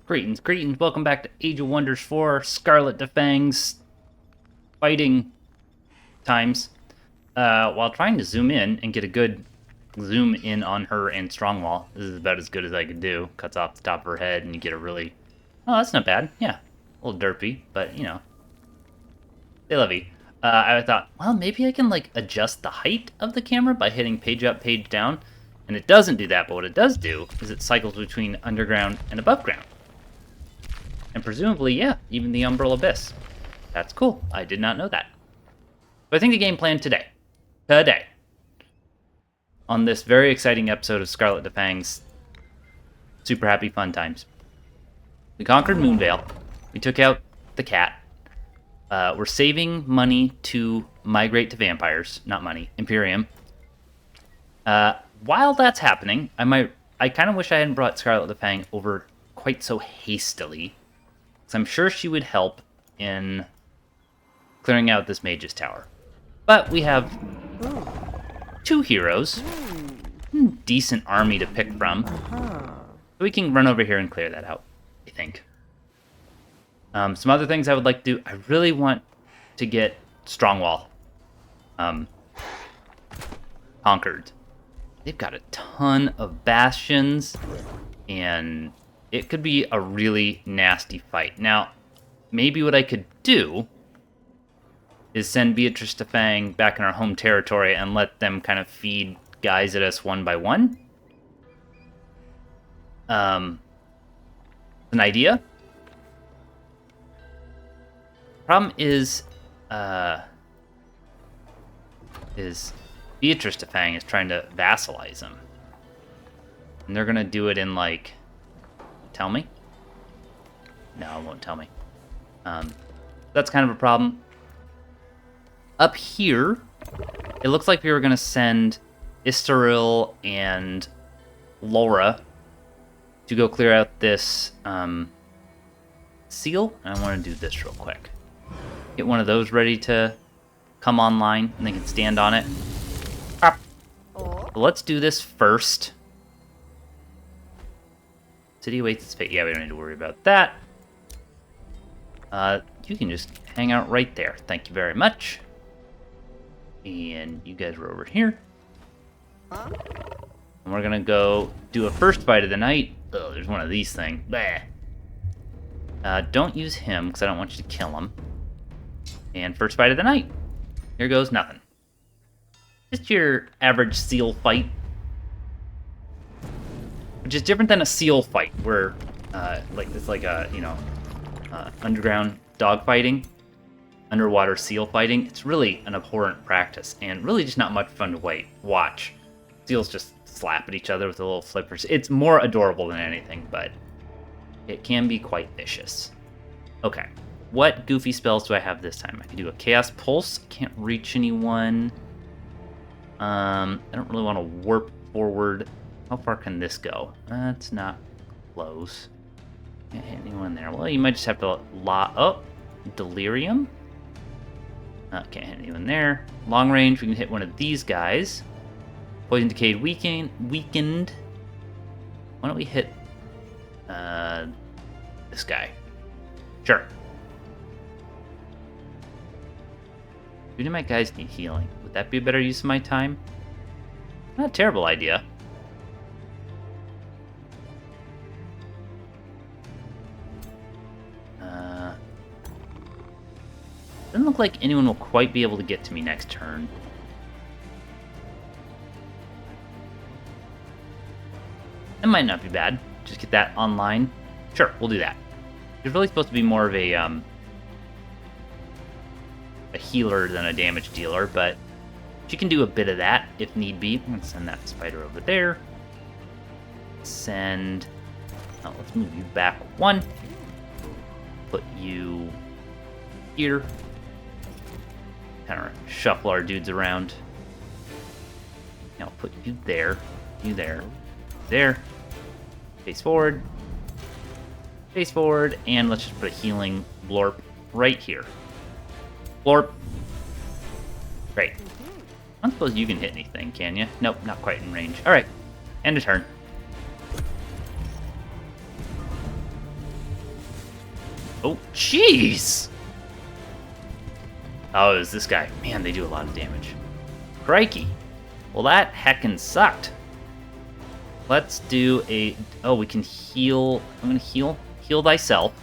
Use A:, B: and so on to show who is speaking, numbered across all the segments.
A: Greetings, welcome back to Age of Wonders 4, Scarlet Defang's fighting times. While trying to zoom in and get a good zoom in on her and Strongwall, this is about as good as I could do. Cuts off the top of her head and you get a really... Oh, that's not bad. Yeah, a little derpy, but you know. They love you. I thought, well, maybe I can like adjust the height of the camera by hitting page up, page down. And it doesn't do that, but what it does do is it cycles between underground and above ground. And presumably, yeah, even the Umbral Abyss. That's cool. I did not know that. But I think the game plan today, on this very exciting episode of Scarlet Defang's Super Happy Fun Times. We conquered Moonvale. We took out the cat. We're saving money to migrate to vampires. Not money, Imperium. While that's happening, I kind of wish I hadn't brought Scarlet Defang over quite so hastily. I'm sure she would help in clearing out this mage's tower. But we have two heroes, decent army to pick from. So we can run over here and clear that out, I think. Some other things I would like to do. I really want to get Strongwall conquered. They've got a ton of bastions, and it could be a really nasty fight. Now, maybe what I could do is send Beatrix to Fang back in our home territory and let them kind of feed guys at us one by one. An idea. Problem is Beatrix to Fang is trying to vassalize him. And they're gonna do it in like... Tell me? No, it won't tell me. That's kind of a problem. Up here, it looks like we were going to send Istaril and Laura to go clear out this seal. And I want to do this real quick. Get one of those ready to come online, and they can stand on it. But let's do this first. City awaits its fate. Yeah, we don't need to worry about that. You can just hang out right there. Thank you very much. And you guys are over here. And we're gonna go do a first fight of the night. Oh, there's one of these things. Bah. Don't use him, because I don't want you to kill him. And first fight of the night. Here goes nothing. Just your average seal fight. Which is different than a seal fight, where it's like a underground dog fighting, underwater seal fighting. It's really an abhorrent practice, and really just not much fun to watch. Seals just slap at each other with the little flippers. It's more adorable than anything, but it can be quite vicious. Okay, what goofy spells do I have this time? I can do a Chaos Pulse. Can't reach anyone. I don't really want to warp forward. How far can this go? That's not close. Can't hit anyone there. Well, you might just have to Delirium. Can't hit anyone there. Long range, we can hit one of these guys. Poison Decayed weakened. Why don't we hit this guy? Sure. Do my guys need healing? Would that be a better use of my time? Not a terrible idea. Doesn't look like anyone will quite be able to get to me next turn. That might not be bad. Just get that online. Sure, we'll do that. It's really supposed to be more of a healer than a damage dealer, but she can do a bit of that if need be. Let's send that spider over there. Let's move you back one. Put you here. Kind of shuffle our dudes around. Now put you there, there. Face forward, and let's just put a healing blorp right here. Blorp. Great. I don't suppose you can hit anything, can you? Nope, not quite in range. All right, end of turn. Oh, jeez! Oh, it was this guy. Man, they do a lot of damage. Crikey. Well, that heckin' sucked. Let's do a... Oh, we can heal... I'm gonna heal. Heal thyself.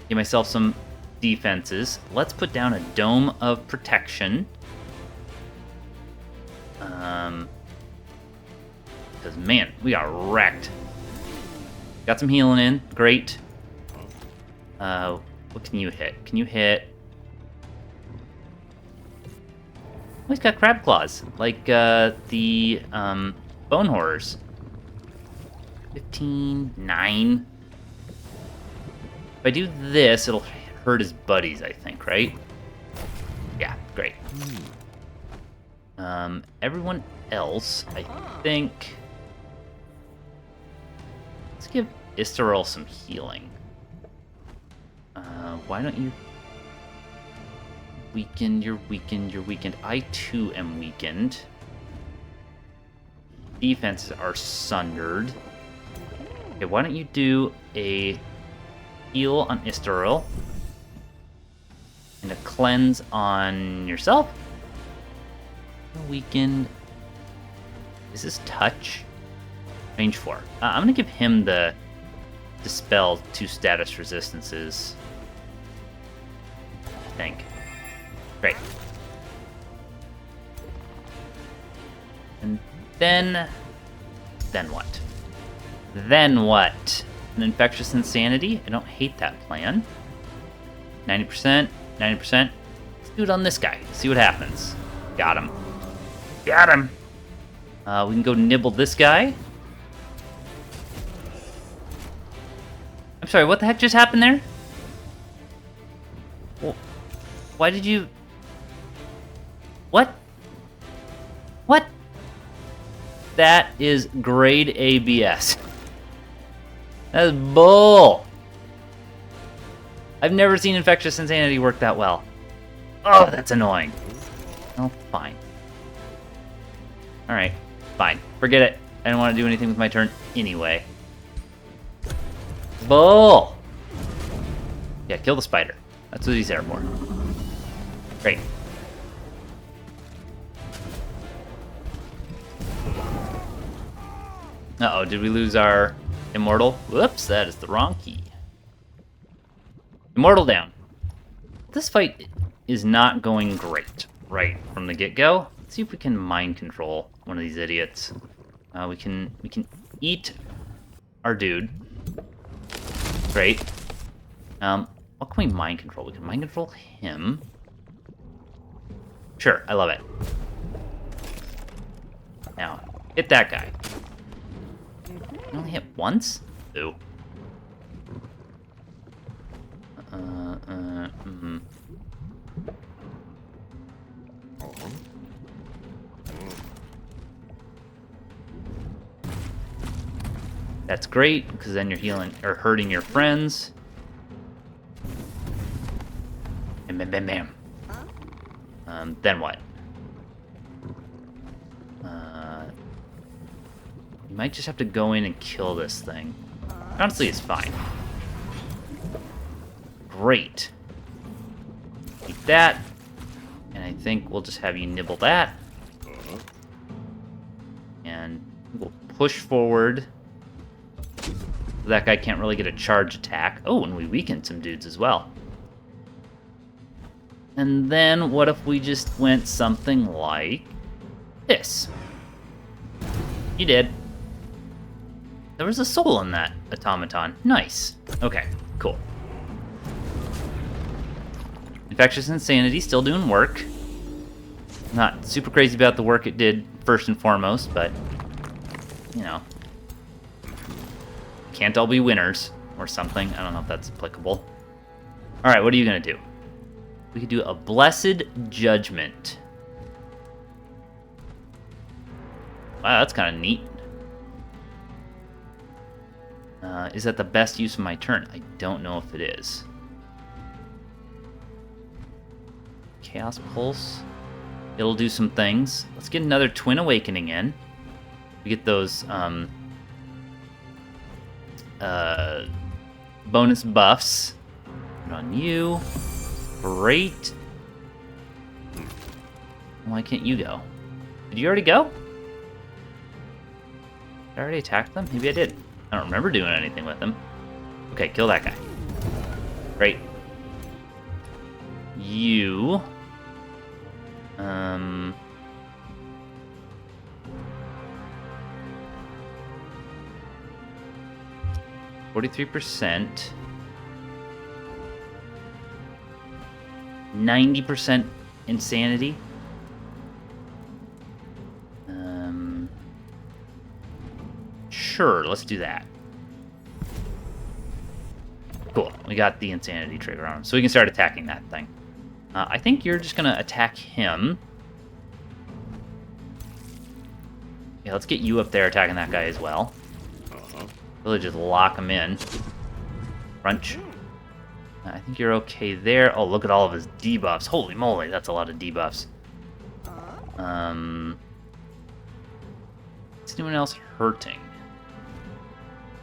A: Give myself some defenses. Let's put down a dome of protection. Because, man, we got wrecked. Got some healing in. Great. What can you hit? Can you hit... Oh, he's got crab claws, like the bone horrors. 15, 9. If I do this, it'll hurt his buddies, I think, right? Yeah, great. Everyone else, I think... Let's give Isteril some healing. Why don't you... Weakened, you're weakened, you're weakened. I too am weakened. Defenses are sundered. Okay, why don't you do a heal on Isteril and a cleanse on yourself? Weakened. Is this touch? Range 4. I'm gonna give him the dispel 2 status resistances. I think. Great. And then what? Then what? An infectious insanity? I don't hate that plan. 90%, 90%. Let's do it on this guy. See what happens. Got him. Got him! We can go nibble this guy. I'm sorry, what the heck just happened there? Well, why did you... What? What? That is grade ABS. That is bull. I've never seen Infectious Insanity work that well. Oh, that's annoying. Oh, fine. Alright, fine. Forget it. I don't want to do anything with my turn anyway. Bull! Yeah, kill the spider. That's what he's there for. Great. Uh-oh, did we lose our immortal? Whoops, that is the wrong key. Immortal down. This fight is not going great right from the get-go. Let's see if we can mind control one of these idiots. We can eat our dude. Great. What can we mind control? We can mind control him. Sure, I love it. Now, hit that guy. I only hit once? Ooh. That's great, because then you're healing or hurting your friends. And bam, bam, bam. Then what? You might just have to go in and kill this thing. Honestly, it's fine. Great. Eat that. And I think we'll just have you nibble that. And we'll push forward. That guy can't really get a charge attack. Oh, and we weakened some dudes as well. And then what if we just went something like this? You did. There was a soul in that automaton. Nice. Okay, cool. Infectious Insanity still doing work. Not super crazy about the work it did first and foremost, but, you know. Can't all be winners or something. I don't know if that's applicable. Alright, what are you going to do? We could do a Blessed Judgment. Wow, that's kind of neat. Is that the best use of my turn? I don't know if it is. Chaos Pulse. It'll do some things. Let's get another Twin Awakening in. We get those, bonus buffs. Put on you. Great. Why can't you go? Did you already go? Did I already attack them? Maybe I did. I don't remember doing anything with them. Okay, kill that guy. Great. You... 43%. 90% insanity. Sure, let's do that. Cool, we got the insanity trigger on him, so we can start attacking that thing. I think you're just gonna attack him. Yeah, let's get you up there attacking that guy as well. Really just lock him in. Crunch. I think you're okay there. Oh, look at all of his debuffs. Holy moly, that's a lot of debuffs. Is anyone else hurting?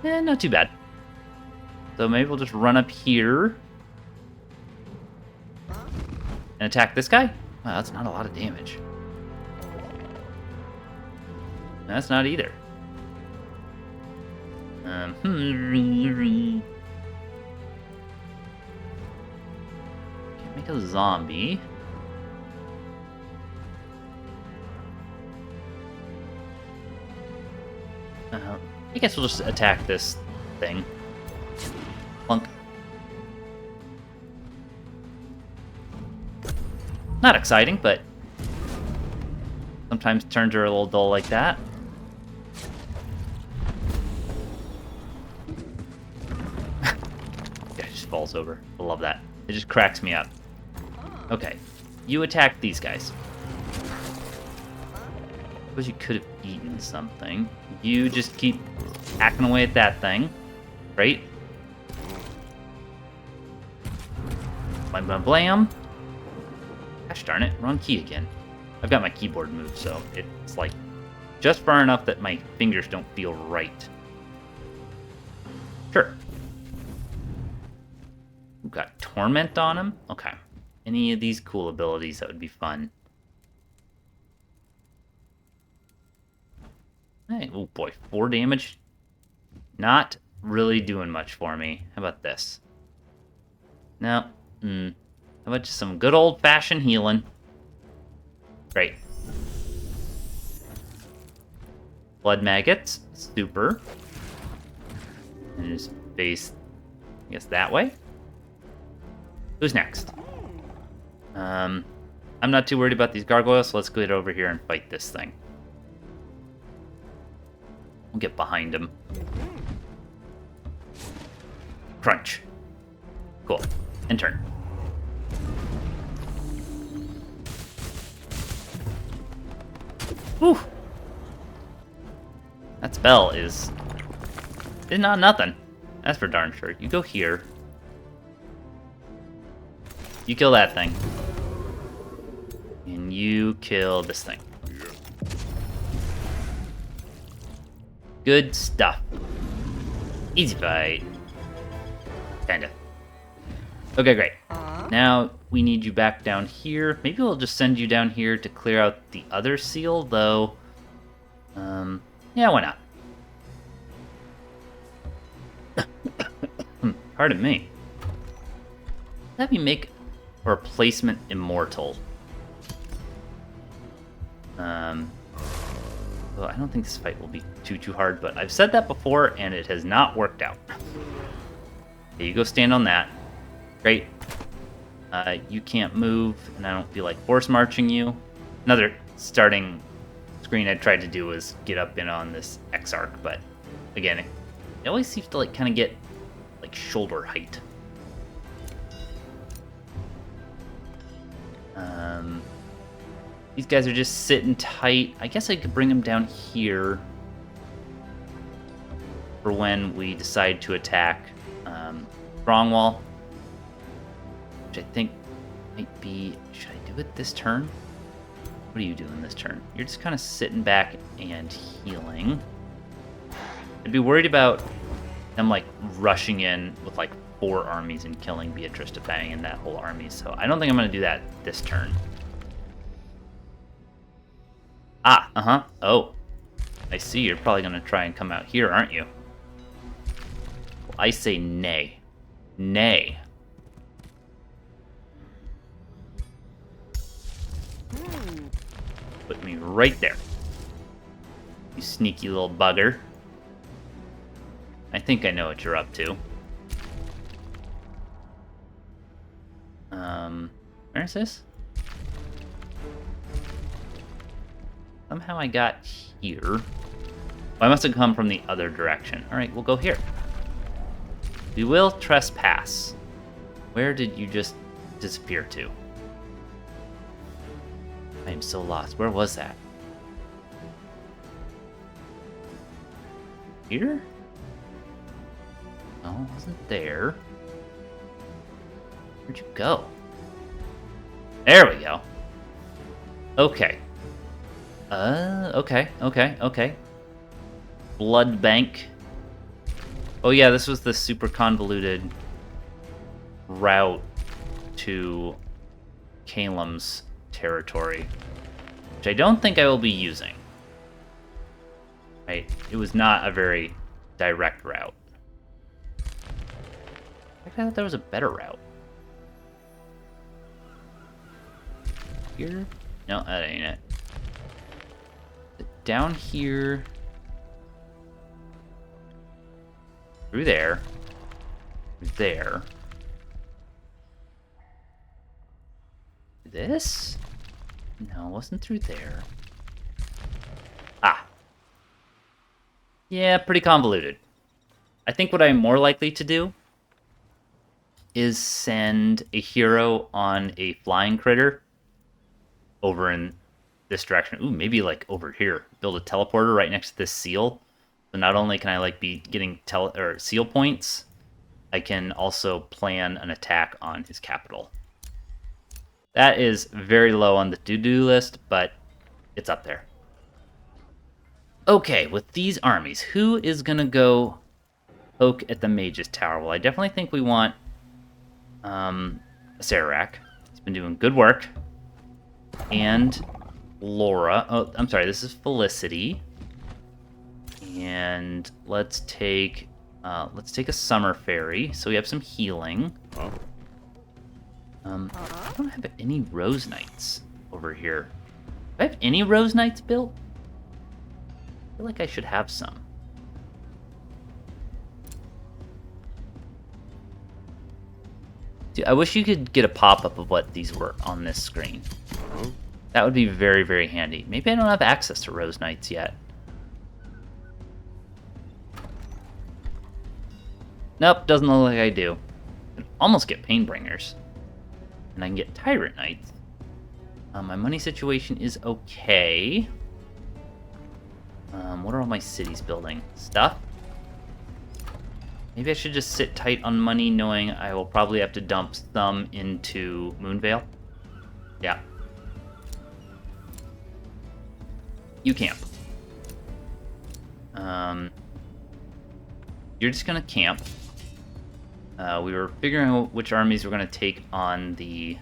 A: Not too bad. So maybe we'll just run up here and attack this guy? Wow, that's not a lot of damage. That's not either. Can't make a zombie. I guess we'll just attack this thing. Plunk. Not exciting, but sometimes turns are a little dull like that. Yeah, it just falls over. I love that. It just cracks me up. Okay, you attack these guys. Suppose you could have eaten something. You just keep hacking away at that thing. Right? Blam blam blam. Gosh darn it, wrong key again. I've got my keyboard moved, so it's like just far enough that my fingers don't feel right. Sure. We've got Torment on him. Okay. Any of these cool abilities, that would be fun. Hey, oh boy, 4 damage. Not really doing much for me. How about this? No. How about just some good old-fashioned healing? Great. Blood maggots. Super. And just face, I guess, that way. Who's next? I'm not too worried about these gargoyles, so let's get over here and fight this thing. We'll get behind him. Crunch. Cool. And turn. Whew. That spell is not nothing. That's for darn sure. You go here. You kill that thing. And you kill this thing. Good stuff. Easy fight. Kinda. Okay, great. Now we need you back down here. Maybe we'll just send you down here to clear out the other seal, though. Yeah, why not? Pardon me. Let me make a replacement immortal. Well, I don't think this fight will be too hard, but I've said that before, and it has not worked out. Okay, you go stand on that. Great. You can't move, and I don't feel like force marching you. Another starting screen I tried to do was get up in on this X arc, but again, it always seems to like kind of get like shoulder height. These guys are just sitting tight. I guess I could bring them down here for when we decide to attack Strongwall, which I think might be... Should I do it this turn? What are you doing this turn? You're just kind of sitting back and healing. I'd be worried about I'm like rushing in with like 4 armies and killing Beatrix Defang and that whole army. So I don't think I'm going to do that this turn. Ah, oh. I see you're probably going to try and come out here, aren't you? Well, I say nay. Nay. Put me right there. You sneaky little bugger. I think I know what you're up to. Where is this? Somehow I got here. Well, I must have come from the other direction. Alright, we'll go here. We will trespass. Where did you just disappear to? I am so lost. Where was that? Here? No, it wasn't there. Where'd you go? There we go. Okay. Okay. Blood bank. Oh yeah, this was the super convoluted route to Calem's territory, which I don't think I will be using. Right? It was not a very direct route. I thought there was a better route. Here? No, that ain't it. Down here. Through there. There. This? No, it wasn't through there. Ah. Yeah, pretty convoluted. I think what I'm more likely to do is send a hero on a flying critter over in this direction. Ooh, maybe like over here. Build a teleporter right next to this seal. So not only can I like be getting seal points, I can also plan an attack on his capital. That is very low on the to-do list, but it's up there. Okay, with these armies, who is gonna go poke at the Mage's Tower? Well, I definitely think we want Sararak. He's been doing good work. And Laura. Oh, I'm sorry, this is Felicity. And let's take a Summer Fairy, so we have some healing.
B: Oh.
A: I don't have any Rose Knights over here. Do I have any Rose Knights built? I feel like I should have some. Dude, I wish you could get a pop-up of what these were on this screen.
B: Oh.
A: That would be very, very handy. Maybe I don't have access to Rose Knights yet. Nope, doesn't look like I do. I can almost get Painbringers. And I can get Tyrant Knights. My money situation is okay. What are all my cities building? Stuff? Maybe I should just sit tight on money, knowing I will probably have to dump some into Moonvale. Yeah. You camp. You're just gonna camp. We were figuring out which armies we're gonna take on the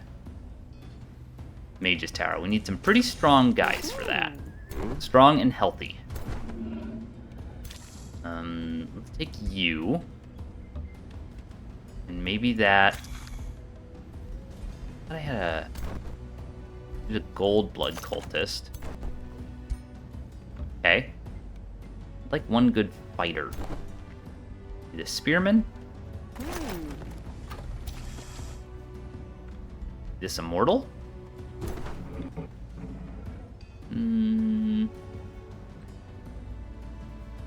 A: Mage's Tower. We need some pretty strong guys for that. Strong and healthy. Let's take you. And maybe that... I thought I had a gold blood cultist. Okay. I'd like one good fighter. The spearman. This immortal.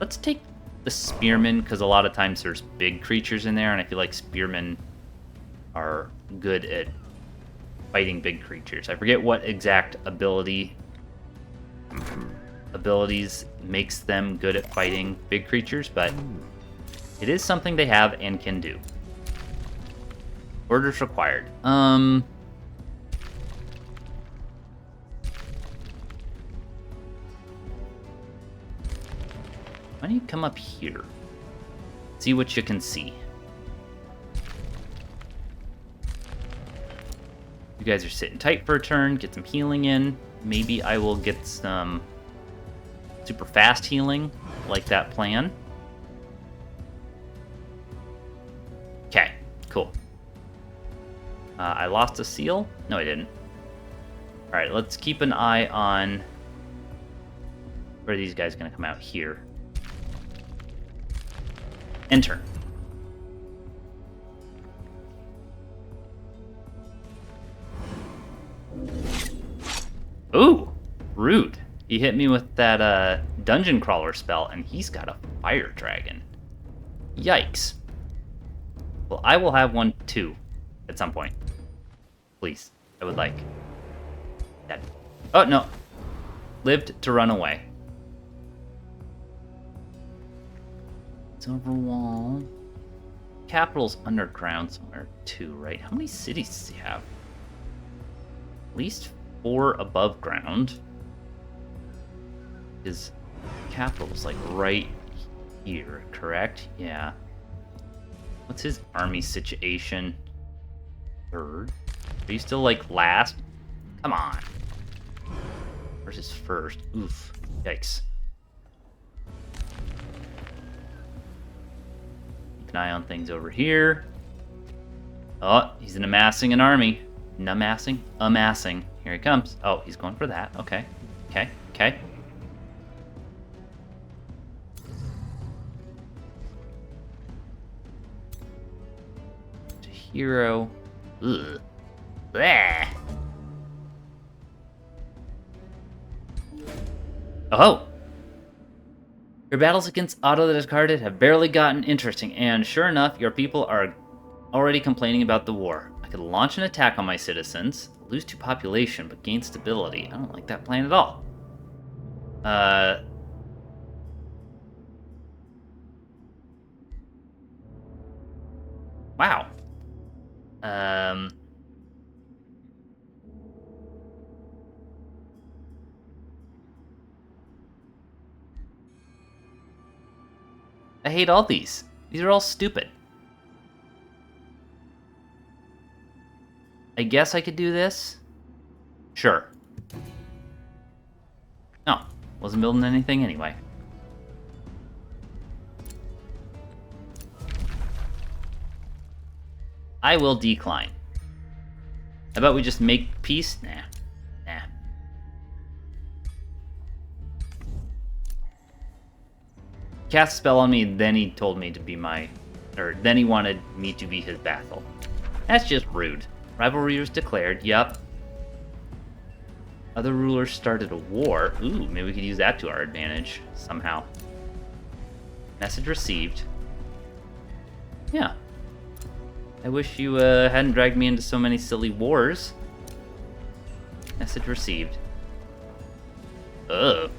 A: Let's take the spearmen, because a lot of times there's big creatures in there, and I feel like spearmen are good at fighting big creatures. I forget what exact abilities makes them good at fighting big creatures, but it is something they have and can do. Orders required. Why don't you come up here? See what you can see. You guys are sitting tight for a turn. Get some healing in. Maybe I will get some super fast healing, like that plan. Okay, cool. I lost a seal? No, I didn't. Alright, let's keep an eye on... Where are these guys going to come out? Here. Enter. Ooh, rude. He hit me with that dungeon crawler spell, and he's got a fire dragon. Yikes. Well, I will have one too, at some point. Please, I would like. That. Oh, no. Lived to run away. Silver Wall. Capital's underground somewhere too, right? How many cities does he have? At least 4 above ground. His capital's like right here, correct? Yeah. What's his army situation? 3rd? Are you still like last? Come on. Where's his 1st? Oof. Yikes. Keep an eye on things over here. Oh, he's amassing an army. Amassing. Here he comes. Oh, he's going for that. Okay. Okay. Hero. Ugh. Bleh. Oh! Your battles against Otto the Discarded have barely gotten interesting, and sure enough, your people are already complaining about the war. I could launch an attack on my citizens, lose 2 population, but gain stability. I don't like that plan at all. Wow. I hate all these. These are all stupid. I guess I could do this? Sure. No, wasn't building anything anyway. I will decline. How about we just make peace? Nah. Cast a spell on me, then he told me to be then he wanted me to be his vassal. That's just rude. Rivalry was declared, yup. Other rulers started a war. Ooh, maybe we could use that to our advantage, somehow. Message received. Yeah. I wish you hadn't dragged me into so many silly wars. Message received. Ugh.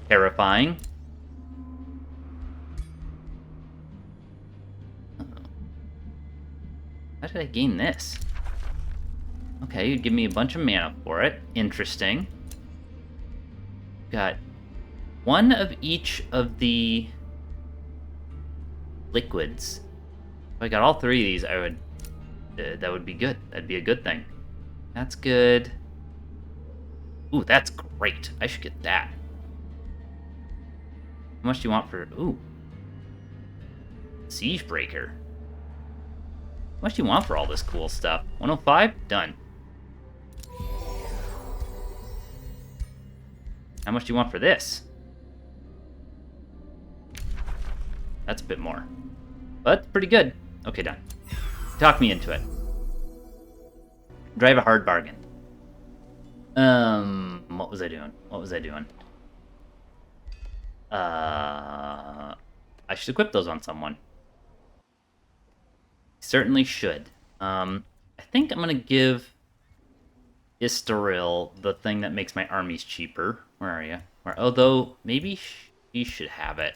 A: Terrifying. How did I gain this? Okay, you give me a bunch of mana for it. Interesting. Got 1 of each of the liquids. If I got all 3 of these, I would. That would be good. That'd be a good thing. That's good. Ooh, that's great. I should get that. How much do you want for... Ooh. Siege Breaker. How much do you want for all this cool stuff? 105? Done. How much do you want for this? That's a bit more. But pretty good. Okay, done. Talk me into it. Drive a hard bargain. What was I doing? I should equip those on someone. Certainly should. I think I'm gonna give Istaril the thing that makes my armies cheaper. Where are you? Although maybe she should have it,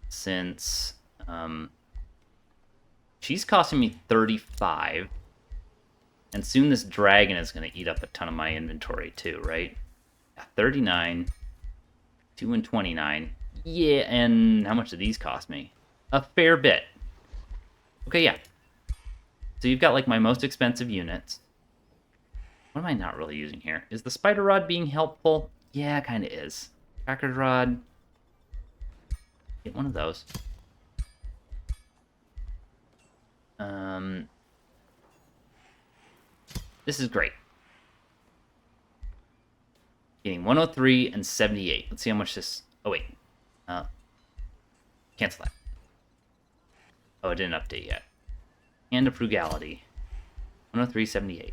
A: since she's costing me 35, and soon this dragon is gonna eat up a ton of my inventory too, right? Yeah, 39, 2 and 29. Yeah, and how much do these cost me? A fair bit. Okay, yeah. So you've got, like, my most expensive units. What am I not really using here? Is the spider rod being helpful? Yeah, kind of is. Cracker rod. Get one of those. This is great. Getting 103 and 78. Let's see how much this... Oh, wait. Cancel that. Oh, it didn't update yet. Hand of Frugality. 103.78.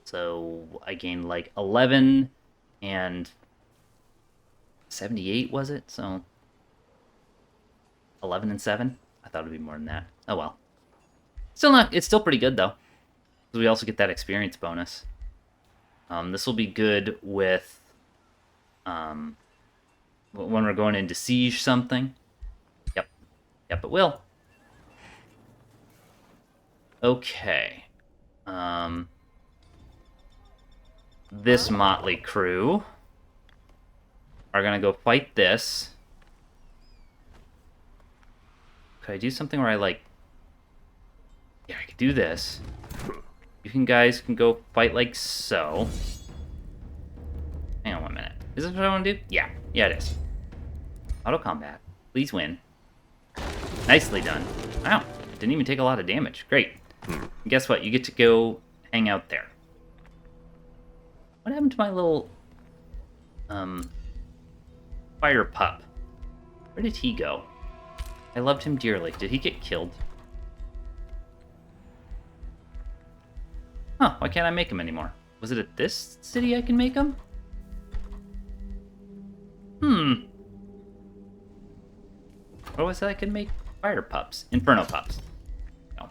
A: So I gained like 11 and 78, was it? So 11 and 7? I thought it'd be more than that. Oh well. Still not, it's still pretty good though. We also get that experience bonus. This will be good with when we're going into siege something. Yep, it will. Okay. This motley crew are gonna go fight this. Could I do something where I like... Yeah, I could do this. You guys can go fight like so. Hang on 1 minute. Is this what I want to do? Yeah, it is. Auto combat. Please win. Nicely done. Wow, didn't even take a lot of damage. Great. And guess what? You get to go hang out there. What happened to my little fire pup? Where did he go? I loved him dearly. Did he get killed? Huh, why can't I make him anymore? Was it at this city I can make him? What was that I could make? Fire pups. Inferno pups. No.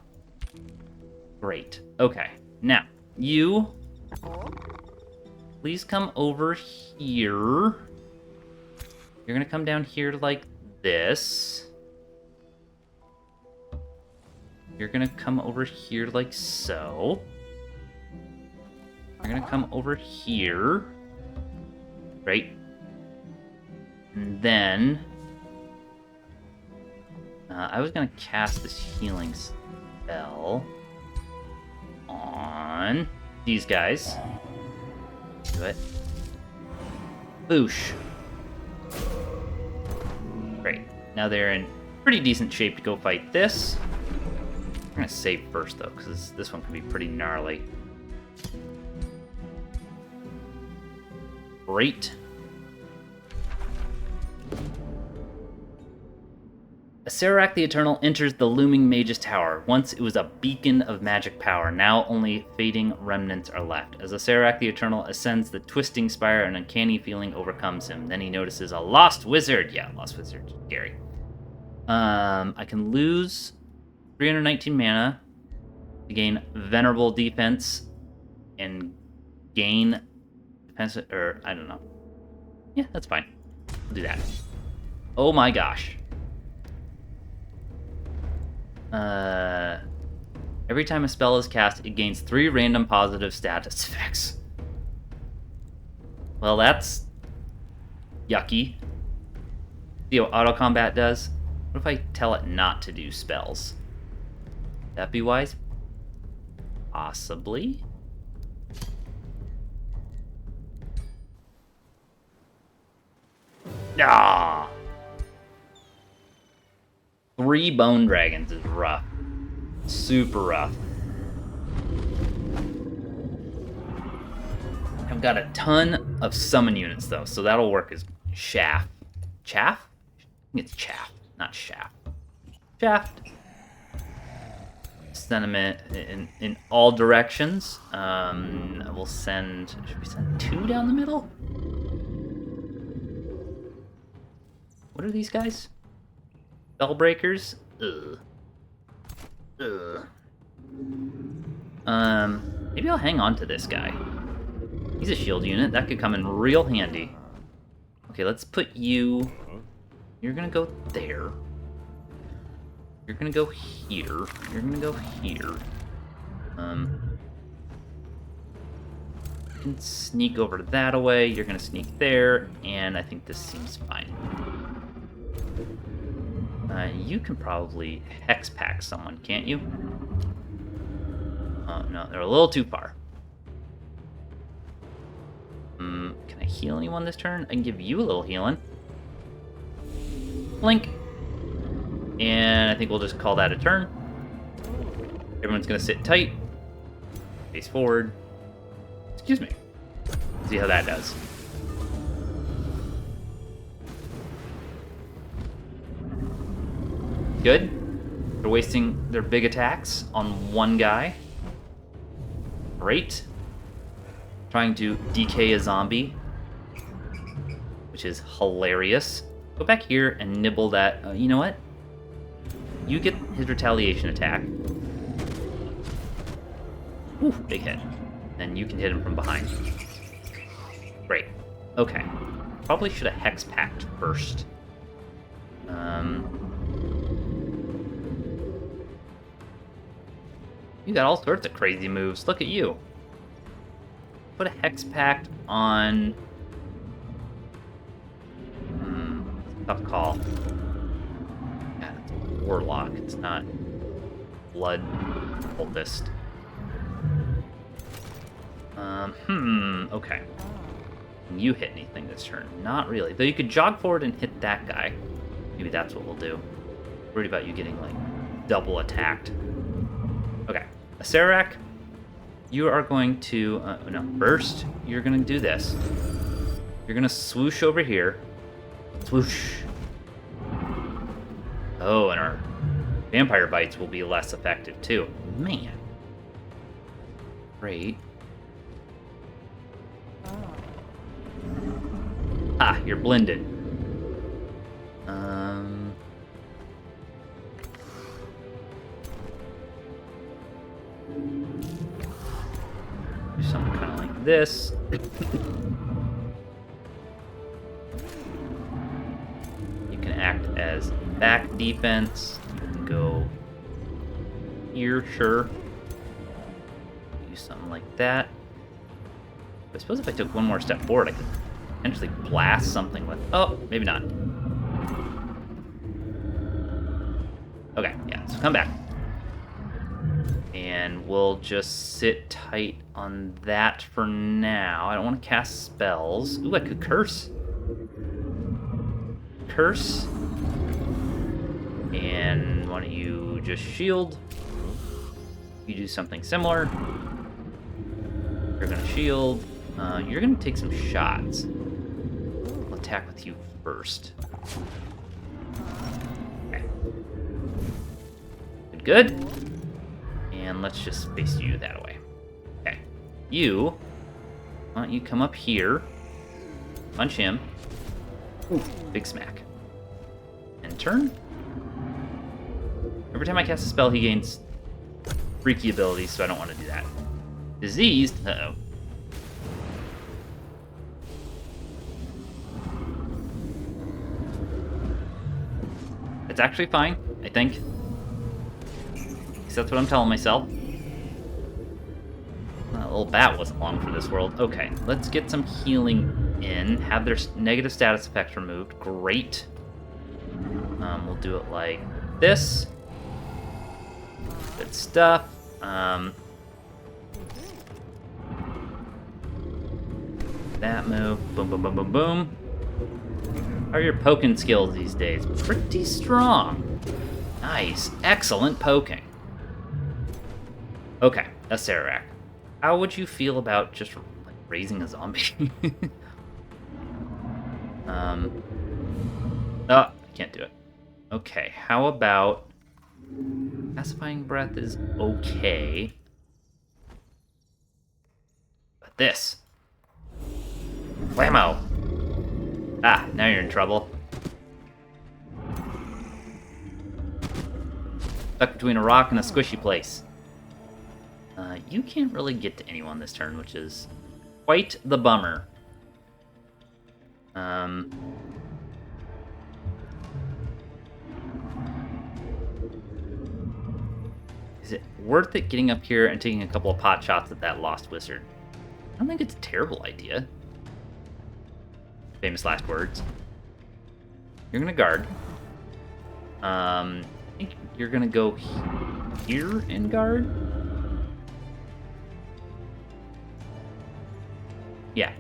A: Great. Okay. Now, you... Please come over here. You're gonna come down here like this. You're gonna come over here like so. You're gonna come over here. Right. And then... I was gonna cast this healing spell on these guys. Do it. Boosh. Great. Now they're in pretty decent shape to go fight this. I'm gonna save first though, because this one can be pretty gnarly. Great. Acererak the Eternal enters the looming Mage's Tower. Once it was a beacon of magic power, now only fading remnants are left. As Acererak the Eternal ascends the twisting spire, an uncanny feeling overcomes him. Then he notices a lost wizard. Yeah, lost wizard. Scary. I can lose 319 mana to gain venerable defense and gain defense, or I don't know. Yeah, that's fine. I'll do that. Oh my gosh. Every time a spell is cast, it gains 3 random positive status effects. Well, that's yucky. See what auto combat does? What if I tell it not to do spells? That be wise? Possibly. Ah! 3 bone dragons is rough. Super rough. I've got a ton of summon units though, so that'll work as chaff. Chaff? I think it's chaff, not shaft. Shaft. Send them in all directions. We'll send... Should we send 2 down the middle? What are these guys? Spellbreakers? Ugh. Maybe I'll hang on to this guy. He's a shield unit. That could come in real handy. Okay, let's put you... You're gonna go there. You're gonna go here. You're gonna go here. can sneak over that away. You're going to sneak there, and I think this seems fine. You can probably hex pack someone, can't you? Oh, no, they're a little too far. Can I heal anyone this turn? I can give you a little healing. Blink. And I think we'll just call that a turn. Everyone's going to sit tight. Face forward. Excuse me. See how that does. Good. They're wasting their big attacks on one guy. Great. Trying to DK a zombie, which is hilarious. Go back here and nibble that. You know what? You get his retaliation attack. Ooh, big hit. And you can hit him from behind. Great. Okay. Probably should have hex packed first. You got all sorts of crazy moves. Look at you. Put a hex pact on. Tough call. Yeah, it's a warlock. It's not blood cultist. Okay. Can you hit anything this turn? Not really. Though you could jog forward and hit that guy. Maybe that's what we'll do. Worried about you getting, like, double attacked. Okay. Acerak, you are going to... no, first, you're going to do this. You're going to swoosh over here. Swoosh. Oh, and our vampire bites will be less effective, too. Man. Great. Ah, you're blended. Do something kind of like this. You can act as back defense. You can go here, sure. Do something like that. I suppose if I took one more step forward, I could potentially blast something with... Oh, maybe not. Okay, yeah, so come back. And we'll just sit tight on that for now. I don't want to cast spells. Ooh, I could curse. Curse. And why don't you just shield? You do something similar. You're going to shield. You're going to take some shots. I'll attack with you first. Okay. Good. And let's just face you that way. Okay. You, why don't you come up here, punch him. Ooh, big smack. And turn. Every time I cast a spell, he gains freaky abilities, so I don't want to do that. Diseased. Uh-oh. It's actually fine, I think. That's what I'm telling myself. That little bat wasn't long for this world. Okay, let's get some healing in. Have their negative status effects removed. Great. We'll do it like this. Good stuff. That move. Boom, boom, boom, boom, boom. How are your poking skills these days? Pretty strong. Nice. Excellent poking. Okay, Acerak. How would you feel about just like raising a zombie? Oh, I can't do it. Okay, how about pacifying breath is okay. But this. Whammo! Ah, now you're in trouble. Stuck between a rock and a squishy place. You can't really get to anyone this turn, which is quite the bummer. Is it worth it getting up here and taking a couple of pot shots at that lost wizard? I don't think it's a terrible idea. Famous last words. You're gonna guard. I think you're gonna go here and guard. Yeah.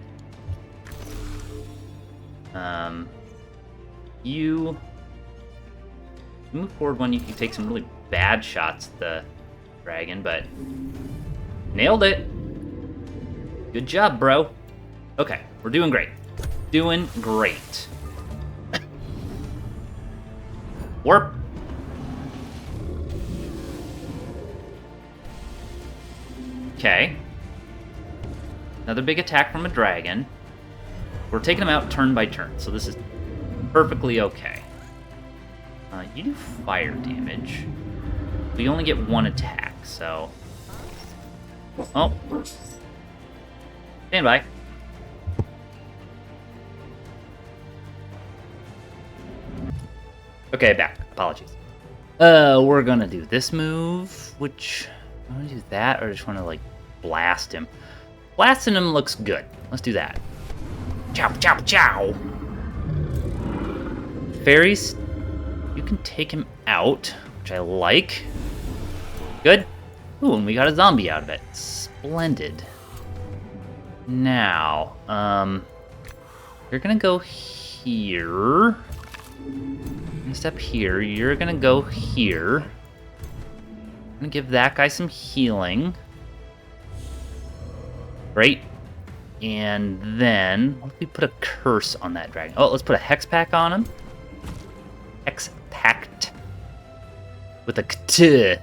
A: You move forward one, you can take some really bad shots at the dragon, but nailed it. Good job, bro. Okay, we're doing great. Doing great. Warp. Okay. Another big attack from a dragon. We're taking them out turn by turn, so this is perfectly okay. You do fire damage. We only get one attack, so... Oh. Stand by. Okay, back. Apologies. We're gonna do this move, which... I wanna do that, or I just wanna, like, blast him. Blasting him looks good. Let's do that. Chow, chow, chow! Fairies, you can take him out, which I like. Good. Ooh, and we got a zombie out of it. Splendid. Now, you're gonna go here. I'm gonna step here. You're gonna go here. I'm gonna give that guy some healing. Great. And then, what if we put a curse on that dragon? Oh, let's put a hex pack on him. Hex pact. With a kt.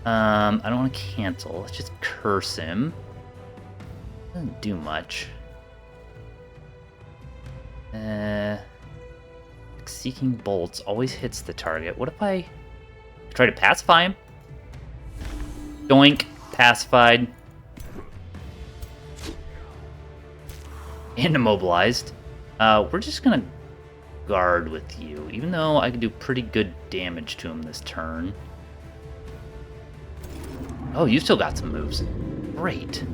A: I don't want to cancel. Let's just curse him. Doesn't do much. Seeking bolts always hits the target. What if I try to pacify him? Doink. Pacified. And immobilized. We're just gonna guard with you, even though I can do pretty good damage to him this turn. Oh, you still got some moves. Great.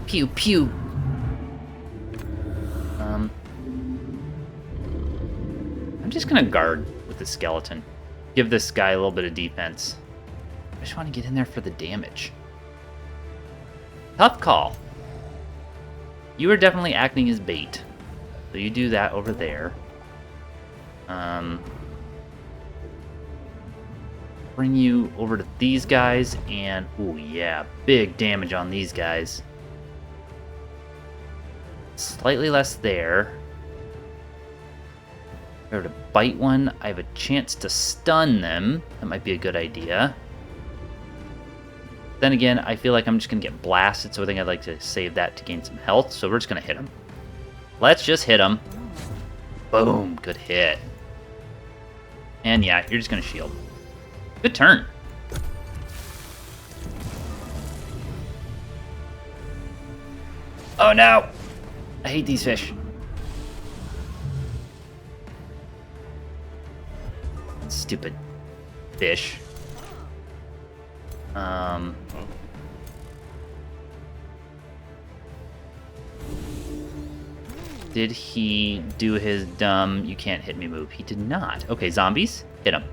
A: Pew pew. I'm just gonna guard with the skeleton. Give this guy a little bit of defense. I just want to get in there for the damage. Tough call. You are definitely acting as bait. So you do that over there. Bring you over to these guys, and oh yeah, big damage on these guys. Slightly less there. If I were to bite one, I have a chance to stun them. That might be a good idea. Then again, I feel like I'm just going to get blasted, so I think I'd like to save that to gain some health. So we're just going to hit him. Let's just hit him. Boom. Good hit. And yeah, you're just going to shield. Good turn. Oh no! I hate these fish. Stupid fish. Did he do his dumb, you can't hit me move? He did not. Okay, zombies, hit him.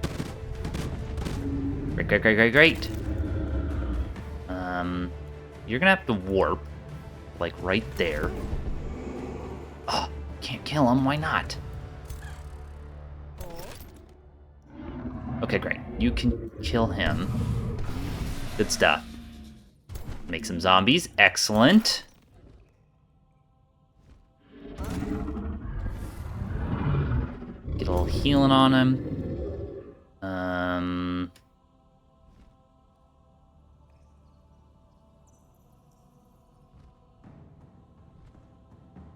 A: Great, great, great, great, great. You're gonna have to warp, like right there. Oh, can't kill him, why not? Okay, great. You can kill him. Good stuff. Make some zombies. Excellent. Get a little healing on him.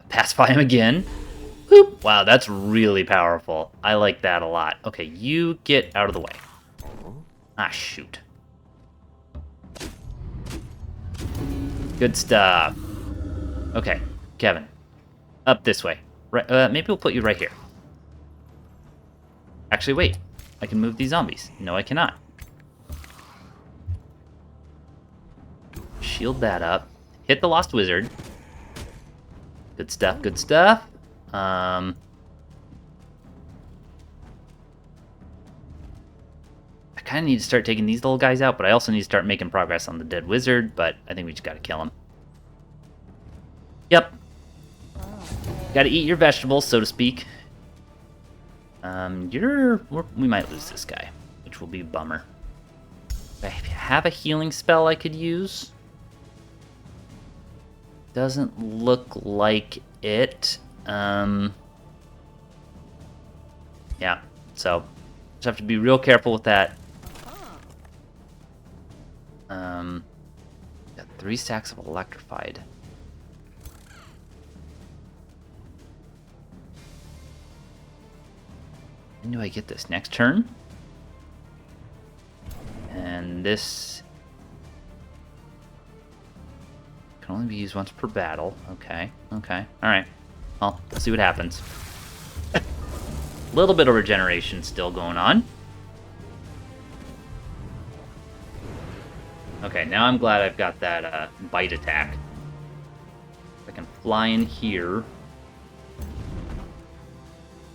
A: Pacify him again. Whoop. Wow, that's really powerful. I like that a lot. Okay, you get out of the way. Ah, shoot. Good stuff. Okay, Kevin. Up this way. Right, maybe we'll put you right here. Actually, wait. I can move these zombies. No, I cannot. shield that up. Hit the Lost Wizard. Good stuff, good stuff. I kind of need to start taking these little guys out, but I also need to start making progress on the dead wizard, but I think we just gotta kill him. Yep. Gotta eat your vegetables, so to speak. We might lose this guy, which will be a bummer. I have a healing spell I could use. Doesn't look like it. Yeah, so just have to be real careful with that. Got 3 stacks of electrified. When do I get this? Next turn? And this can only be used once per battle. Okay, okay, alright. Well, let's see what happens. A little bit of regeneration still going on. Okay, now I'm glad I've got that bite attack. I can fly in here.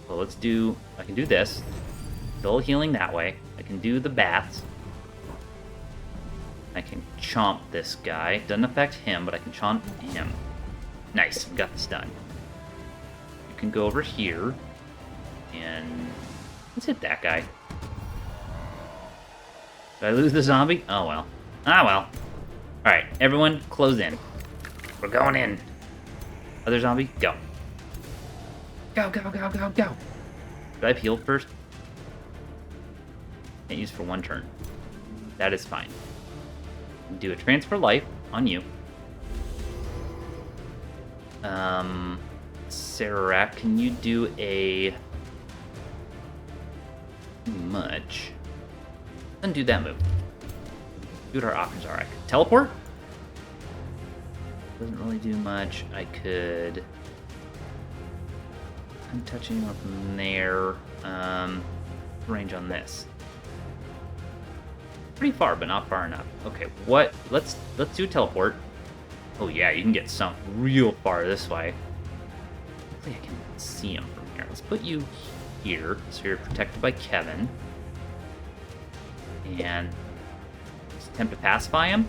A: So let's do... I can do this. Still healing that way. I can do the bats. I can chomp this guy. Doesn't affect him, but I can chomp him. Nice, we got this done. You can go over here. And... let's hit that guy. Did I lose the zombie? Oh well. Ah well. Alright, everyone, close in. We're going in. Other zombie, go. Go, go, go, go, go. Did I have healed first? Can't use for 1 turn. That is fine. Do a transfer life on you. Sararak, can you do a... much? Then do that move. Do what our options are. I could teleport. Doesn't really do much. I could... I'm touching up there. Range on this. Pretty far, but not far enough. Okay, what? Let's do teleport. Oh yeah, you can get some real far this way. Hopefully I can see him from here. Let's put you here, so you're protected by Kevin. And let's attempt to pacify him.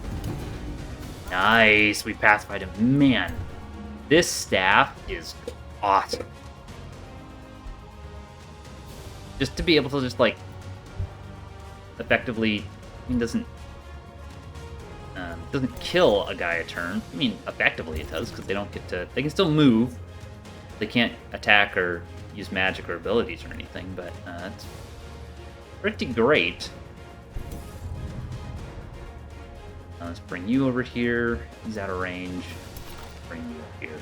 A: Nice, we pacified him. Man, this staff is awesome. Just to be able to just like effectively, I mean, doesn't kill a guy a turn. I mean, effectively it does because they don't get to. They can still move. They can't attack or use magic or abilities or anything, but it's pretty great. Let's bring you over here. He's out of range. Bring you up here.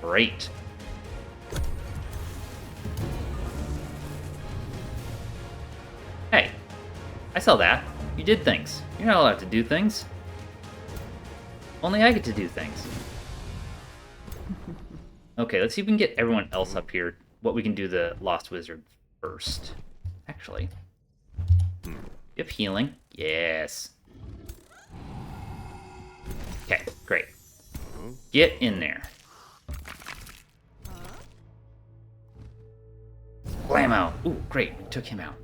A: Great. Hey, I saw that. You did things. You're not allowed to do things. Only I get to do things. Okay, let's see if we can get everyone else up here. What we can do the Lost Wizard first. Actually. You have healing? Yes. Okay, great. Get in there. Blammo! Ooh, great. We took him out.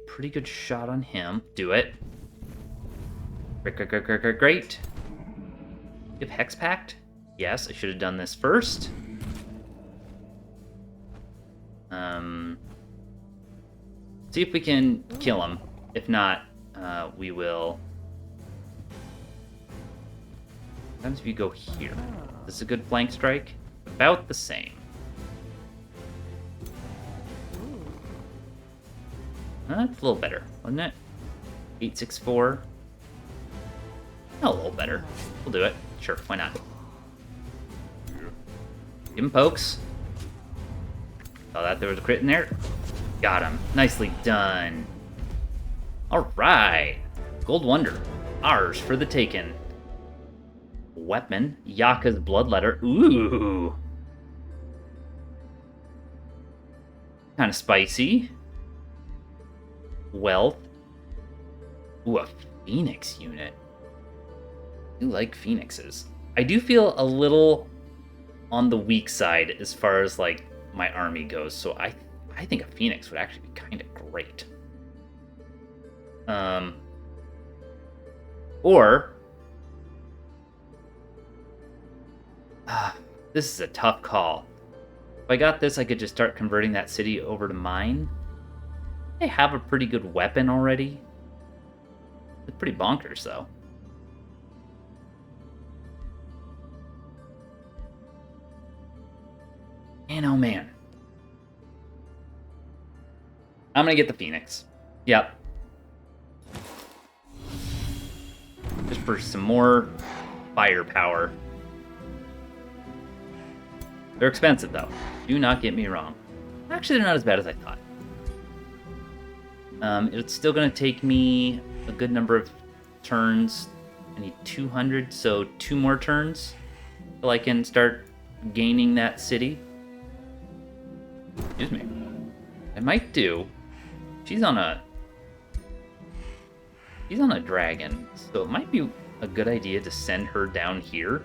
A: Pretty good shot on him. Do it. Great. You have Hex Pact? Yes, I should have done this first. See if we can kill him. If not, we will... Sometimes if you go here. This is a good flank strike. About the same. That's a little better, wasn't it? 864. A little better. We'll do it. Sure, why not? Give him pokes. Saw that there was a crit in there. Got him. Nicely done. Alright. Gold Wonder. Ours for the taken. Weapon. Yaka's Bloodletter. Ooh. Kind of spicy. Wealth. Ooh, a Phoenix unit. I do like Phoenixes. I do feel a little on the weak side as far as like my army goes, so I think a Phoenix would actually be kind of great. Or this is a tough call. If I got this, I could just start converting that city over to mine. They have a pretty good weapon already. It's pretty bonkers, though. Man, oh man. I'm gonna get the Phoenix. Yep. Just for some more firepower. They're expensive, though. Do not get me wrong. Actually, they're not as bad as I thought. It's still going to take me a good number of turns. I need 200, so 2 more turns till I can start gaining that city. Excuse me. I might do. She's on a dragon, so it might be a good idea to send her down here.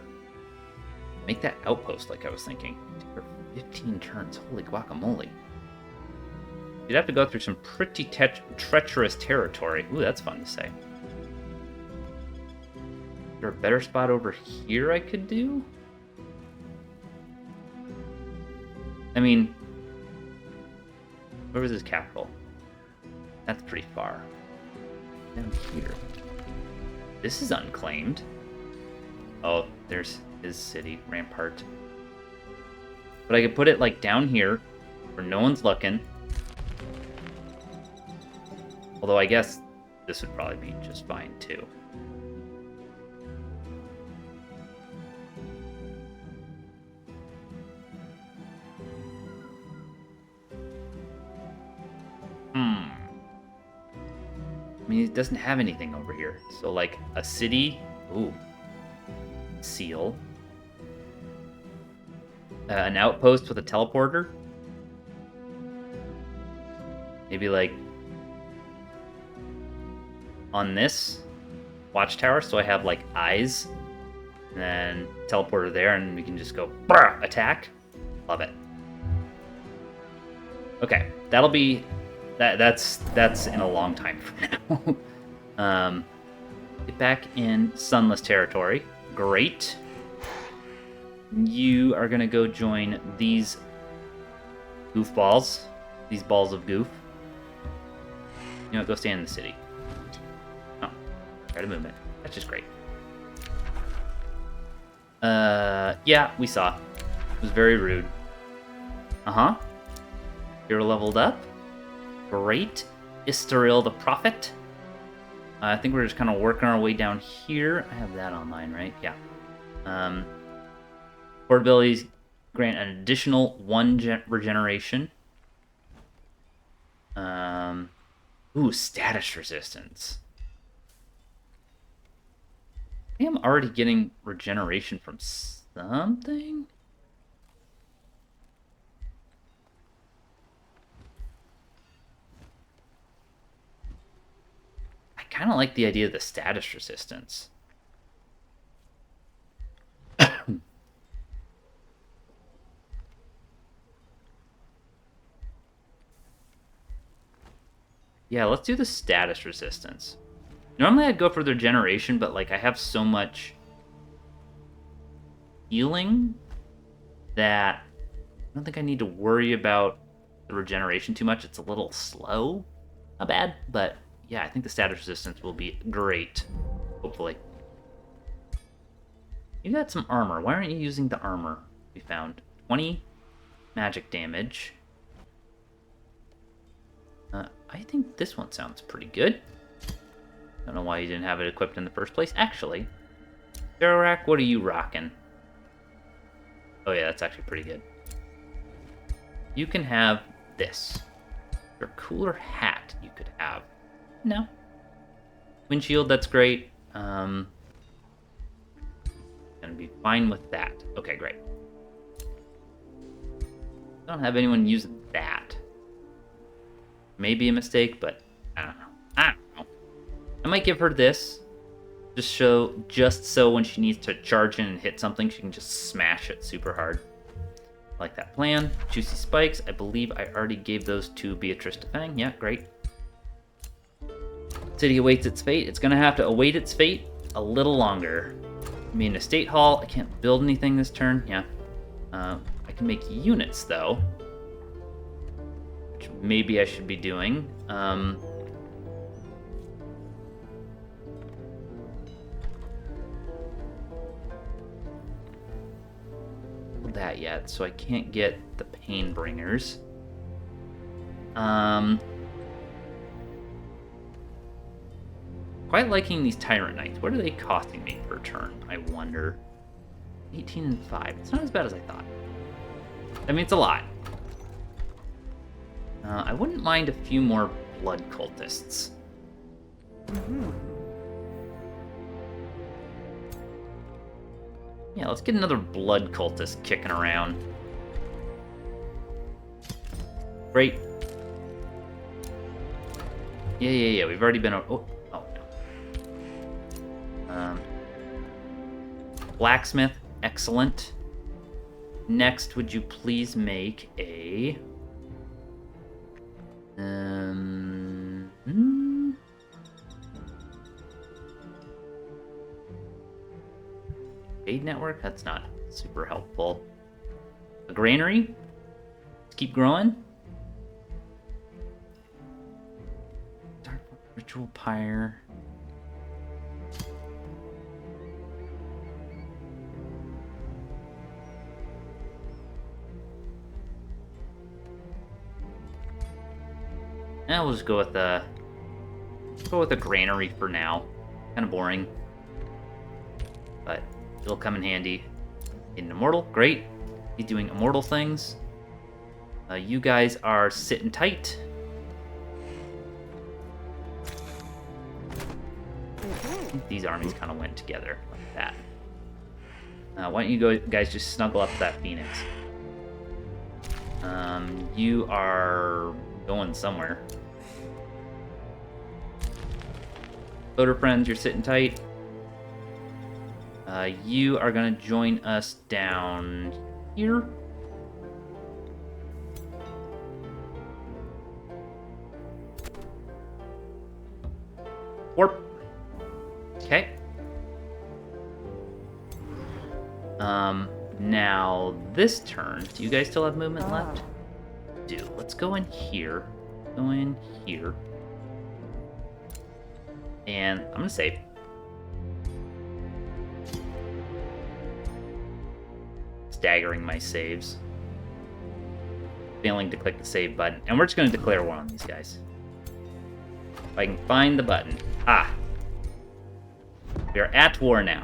A: Make that outpost like I was thinking. 15 turns. Holy guacamole. You'd have to go through some pretty treacherous territory. Ooh, that's fun to say. Is there a better spot over here I could do? I mean, where was his capital? That's pretty far. Down here. This is unclaimed. Oh, there's his city, Rampart. But I could put it like down here, where no one's looking. Although I guess this would probably be just fine too. I mean, it doesn't have anything over here. So like a city, ooh, seal. An outpost with a teleporter. Maybe like on this watchtower, so I have like eyes, and then teleporter there, and we can just go attack. Love it. Okay, that'll be that's in a long time from now. Get back in sunless territory. Great. You are gonna go join these goofballs, these balls of goof. You know what? Go stay in the city. Oh, try to move it. That's just great. Yeah, we saw. It was very rude. You're leveled up. Great. Istaril the Prophet. I think we're just kind of working our way down here. I have that online, right? Yeah. Core abilities grant an additional 1 regeneration. Ooh, status resistance. I am already getting regeneration from something. I kind of like the idea of the status resistance. Yeah, let's do the status resistance. Normally I'd go for the regeneration, but like I have so much healing that I don't think I need to worry about the regeneration too much. It's a little slow. Not bad, but yeah, I think the status resistance will be great, hopefully. You got some armor. Why aren't you using the armor we found? 20 magic damage. I think this one sounds pretty good. Don't know why you didn't have it equipped in the first place. Actually, Zerorak, what are you rocking? Oh yeah, that's actually pretty good. You can have this. Your cooler hat you could have. No. Windshield, that's great. Gonna be fine with that. Okay, great. I don't have anyone use that. Maybe a mistake, but I don't know. I might give her this. Just so when she needs to charge in and hit something, she can just smash it super hard. I like that plan. Juicy spikes. I believe I already gave those to Beatrix to Fang. Yeah, great. City awaits its fate. It's going to have to await its fate a little longer. I mean, Estate Hall. I can't build anything this turn. Yeah. I can make units, though. Which maybe I should be doing. That yet, so I can't get the Pain Bringers. Quite liking these Tyrant Knights. What are they costing me per turn, I wonder? 18 and 5. It's not as bad as I thought. I mean, it's a lot. I wouldn't mind a few more Blood Cultists. Yeah, let's get another Blood Cultist kicking around. Great. Yeah. We've already been... Oh, no. Blacksmith. Excellent. Next, would you please make a... Aid network? That's not super helpful. A granary? Let's keep growing. Dark Ritual Pyre. Now we'll just go with a granary for now. Kind of boring, but it'll come in handy. An immortal, great. He's doing immortal things. You guys are sitting tight. I think these armies kind of went together like that. Why don't you guys just snuggle up to that Phoenix? You are going somewhere. Voter friends, you're sitting tight. You are going to join us down here. Warp. Okay. Now this turn, do you guys still have movement left? Do. Let's go in here. Go in here. And I'm gonna save. Staggering my saves. Failing to click the save button. And we're just gonna declare war on these guys. If I can find the button. Ah. We are at war now.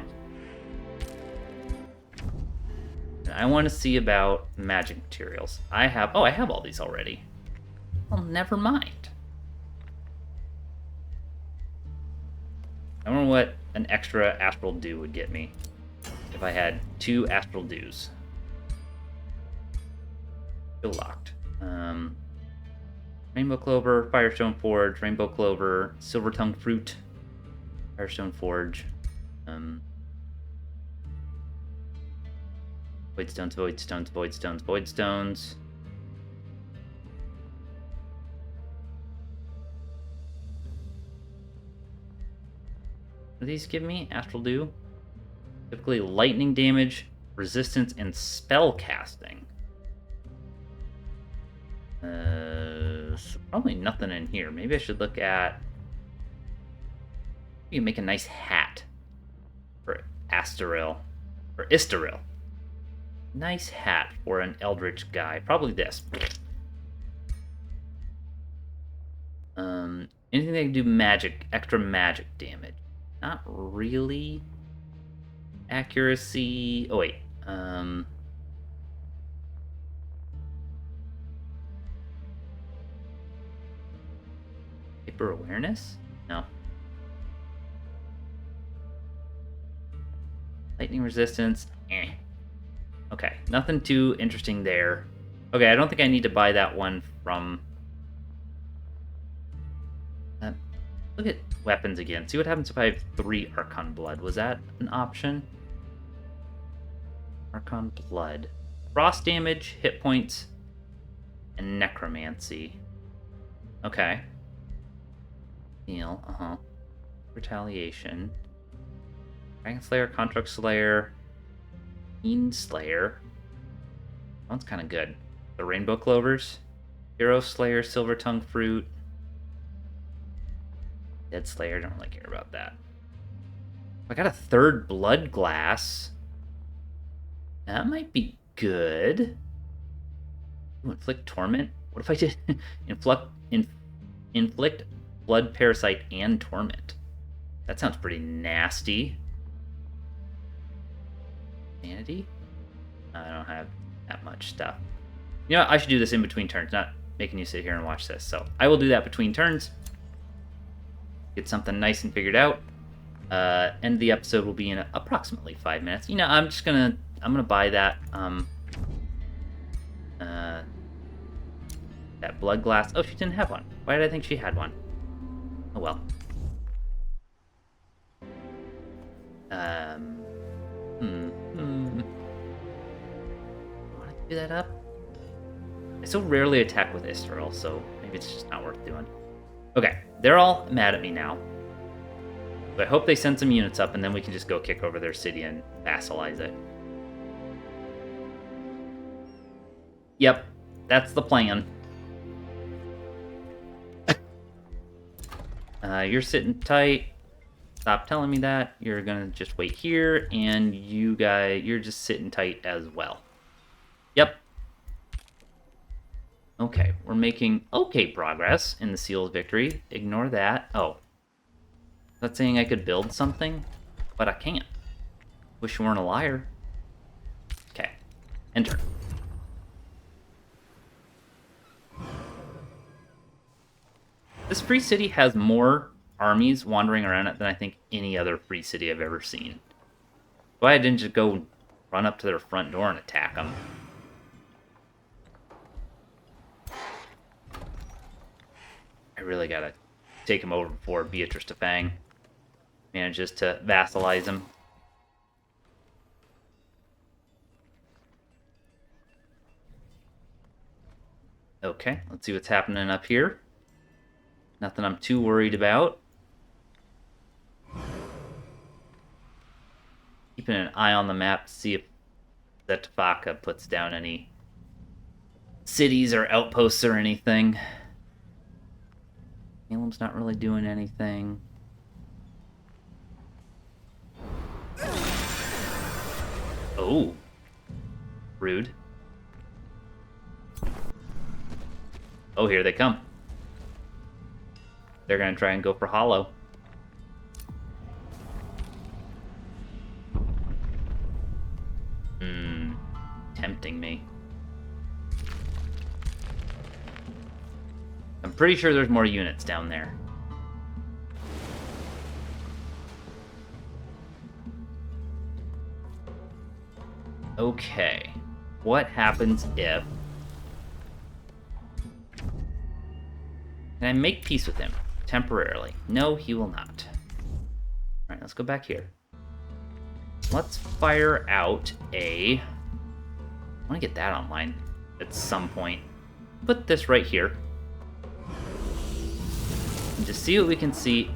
A: And I want to see about magic materials. I have all these already. Well, never mind. I wonder what an extra Astral Dew would get me if I had 2 Astral Dews. Still locked. Rainbow Clover, Firestone Forge, Rainbow Clover, Silver Tongue Fruit, Firestone Forge, Voidstones, Voidstones, Voidstones, Voidstones. What do these give me? Astral Dew? Typically lightning damage, resistance, and spell casting. So probably nothing in here. Maybe I should look at... You can make a nice hat for Astaril. Or Istaril. Nice hat for an Eldritch guy. Probably this. Anything that can do magic, extra magic damage. Not really. Accuracy. Oh, wait. Hyper awareness? No. Lightning resistance. Eh. Okay. Nothing too interesting there. Okay, I don't think I need to buy that one from... look at weapons again. See what happens if I have 3 Archon Blood. Was that an option? Archon Blood. Frost damage, hit points, and necromancy. Okay. Heal, Retaliation. Dragon Slayer, Construct Slayer, Fiend Slayer. That one's kind of good. The Rainbow Clovers. Hero Slayer, Silver Tongue Fruit. Dead Slayer, don't really care about that. I got a 3rd Blood Glass. That might be good. Ooh, inflict Torment? What if I did inflict Blood Parasite and Torment? That sounds pretty nasty. Sanity? I don't have that much stuff. You know what? I should do this in between turns, not making you sit here and watch this. So I will do that between turns. Get something nice and figured out. End of the episode will be in approximately 5 minutes. You know, I'm gonna buy that that blood glass. Oh, she didn't have one. Why did I think she had one? Oh well. Want to do that up? I so rarely attack with Isteril, so maybe it's just not worth doing. Okay, they're all mad at me now. So I hope they send some units up, and then we can just go kick over their city and vassalize it. Yep, that's the plan. You're sitting tight. Stop telling me that. You're gonna just wait here, and you guys, you're just sitting tight as well. Yep. Okay, we're making okay progress in the Seal's victory. Ignore that. Oh. That's saying I could build something, but I can't. Wish you weren't a liar. Okay. Enter. This free city has more armies wandering around it than I think any other free city I've ever seen. Why I didn't just go run up to their front door and attack them. I really gotta take him over before Beatrix manages to vassalize him. Okay, let's see what's happening up here. Nothing I'm too worried about. Keeping an eye on the map to see if Zetfaka puts down any cities or outposts or anything. Elam's not really doing anything. Oh. Rude. Oh, here they come. They're going to try and go for Hollow. Tempting me. I'm pretty sure there's more units down there. Okay. What happens if... Can I make peace with him? Temporarily. No, he will not. Alright, let's go back here. Let's fire out a... I want to get that online at some point. Put this right here. And just see what we can see